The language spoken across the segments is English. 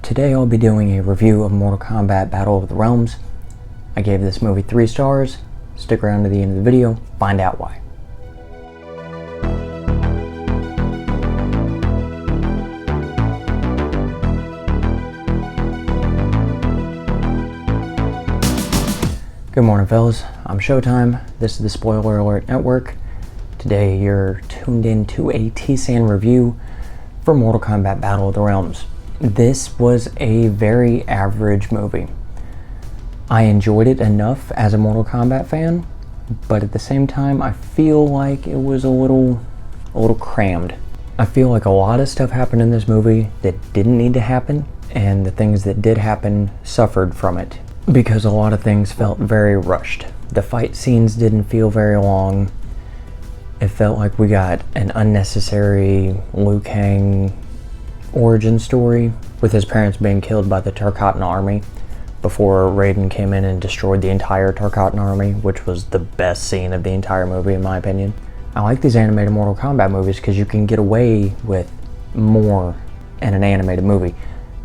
Today I'll be doing a review of Mortal Kombat Battle of the Realms. I gave this movie 3 stars. Stick around to the end of the video, find out why. Good morning, fellas. I'm Showtime. This is the Spoiler Alert Network. Today you're tuned in to a TSAN review for Mortal Kombat Battle of the Realms. This was a very average movie. I enjoyed it enough as a Mortal Kombat fan, but at the same time I feel like it was a little crammed. I feel like a lot of stuff happened in this movie that didn't need to happen, and the things that did happen suffered from it because a lot of things felt very rushed. The fight scenes didn't feel very long. It felt like we got an unnecessary Liu Kang origin story with his parents being killed by the Tarkatan army before Raiden came in and destroyed the entire Tarkatan army, which was the best scene of the entire movie in my opinion. I like these animated Mortal Kombat movies because you can get away with more in an animated movie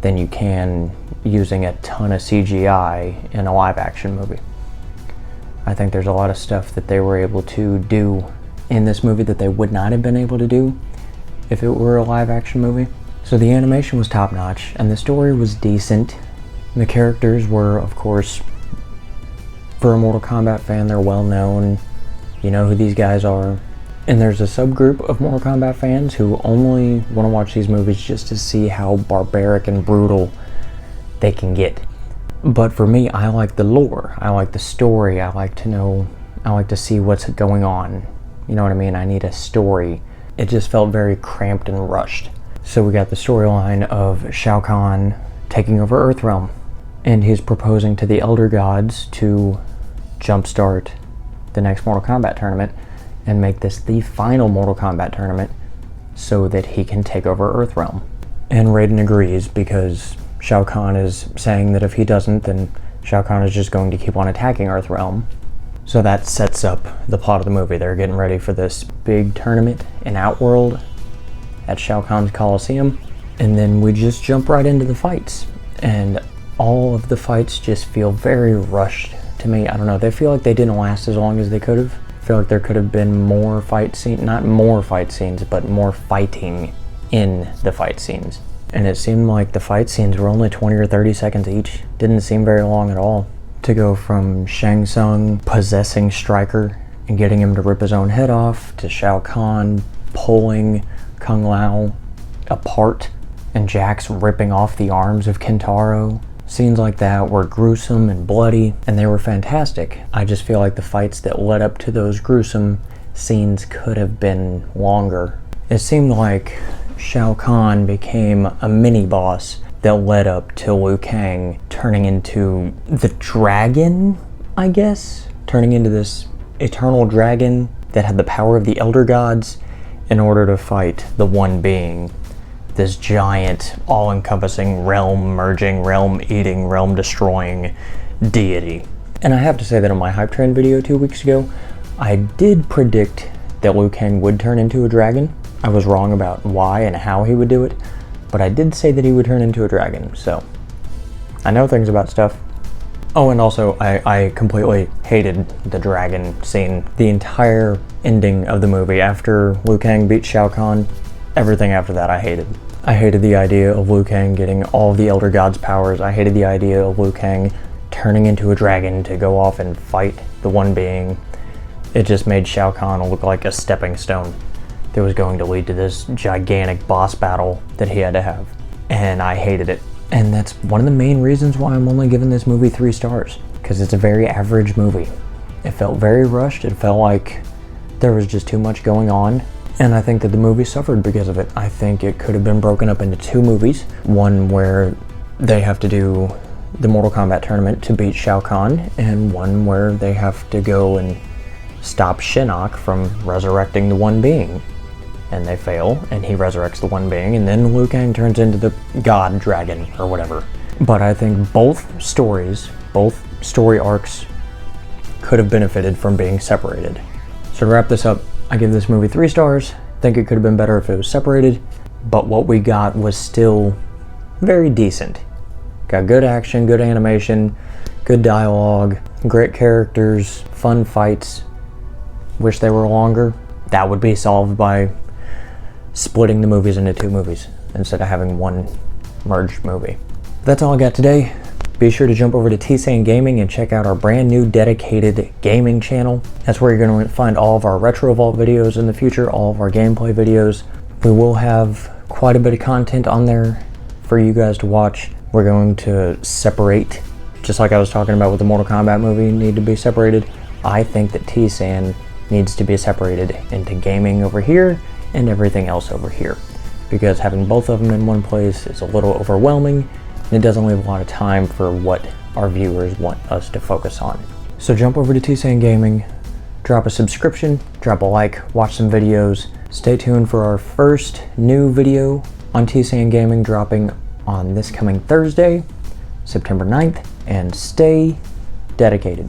than you can using a ton of CGI in a live action movie. I think there's a lot of stuff that they were able to do in this movie that they would not have been able to do if it were a live action movie. So the animation was top notch and the story was decent. The characters were, of course, for a Mortal Kombat fan, they're well known. You know who these guys are. And there's a subgroup of Mortal Kombat fans who only want to watch these movies just to see how barbaric and brutal they can get. But for me, I like the lore. I like the story. I like to see what's going on. You know what I mean? I need a story. It just felt very cramped and rushed. So we got the storyline of Shao Kahn taking over Earthrealm, and he's proposing to the Elder Gods to jumpstart the next Mortal Kombat tournament and make this the final Mortal Kombat tournament so that he can take over Earthrealm. And Raiden agrees because Shao Kahn is saying that if he doesn't, then Shao Kahn is just going to keep on attacking Earthrealm. So that sets up the plot of the movie. They're getting ready for this big tournament in Outworld at Shao Kahn's Coliseum. And then we just jump right into the fights. And all of the fights just feel very rushed to me. I don't know, they feel like they didn't last as long as they could have. I feel like there could have been more fight scenes, not more fight scenes, but more fighting in the fight scenes. And it seemed like the fight scenes were only 20 or 30 seconds each. Didn't seem very long at all. To go from Shang Tsung possessing Stryker and getting him to rip his own head off, to Shao Kahn pulling Kung Lao apart and Jax ripping off the arms of Kintaro. Scenes like that were gruesome and bloody, and they were fantastic. I just feel like the fights that led up to those gruesome scenes could have been longer. It seemed like Shao Kahn became a mini-boss that led up to Liu Kang turning into the dragon, I guess? Turning into this eternal dragon that had the power of the Elder Gods in order to fight the One Being. This giant, all-encompassing, realm-merging, realm-eating, realm-destroying deity. And I have to say that in my Hype Train video 2 weeks ago, I did predict that Liu Kang would turn into a dragon. I was wrong about why and how he would do it, but I did say that he would turn into a dragon, so I know things about stuff. Oh, and also, I completely hated the dragon scene. The entire ending of the movie, after Liu Kang beat Shao Kahn, everything after that I hated. I hated the idea of Liu Kang getting all of the Elder Gods' powers. I hated the idea of Liu Kang turning into a dragon to go off and fight the One Being. It just made Shao Kahn look like a stepping stone that was going to lead to this gigantic boss battle that he had to have. And I hated it. And that's one of the main reasons why I'm only giving this movie 3 stars, because it's a very average movie. It felt very rushed. It felt like there was just too much going on. And I think that the movie suffered because of it. I think it could have been broken up into 2 movies. One where they have to do the Mortal Kombat tournament to beat Shao Kahn, and one where they have to go and stop Shinnok from resurrecting the One Being. And they fail, and he resurrects the One Being, and then Liu Kang turns into the God Dragon, or whatever. But I think both story arcs could have benefited from being separated. So to wrap this up, I give this movie 3 stars. Think it could have been better if it was separated, but what we got was still very decent. Got good action, good animation, good dialogue, great characters, fun fights. Wish they were longer. That would be solved by splitting the movies into 2 movies instead of having one merged movie. That's all I got today. Be sure to jump over to TSAN Gaming and check out our brand new dedicated gaming channel. That's where you're going to find all of our Retro Vault videos in the future, all of our gameplay videos. We will have quite a bit of content on there for you guys to watch. We're going to separate, just like I was talking about with the Mortal Kombat movie need to be separated. I think that TSAN needs to be separated into gaming over here and everything else over here, because having both of them in one place is a little overwhelming and it doesn't leave a lot of time for what our viewers want us to focus on. So jump over to TSAN Gaming, drop a subscription, drop a like, watch some videos. Stay tuned for our first new video on TSAN Gaming dropping on this coming Thursday, September 9th, and stay dedicated.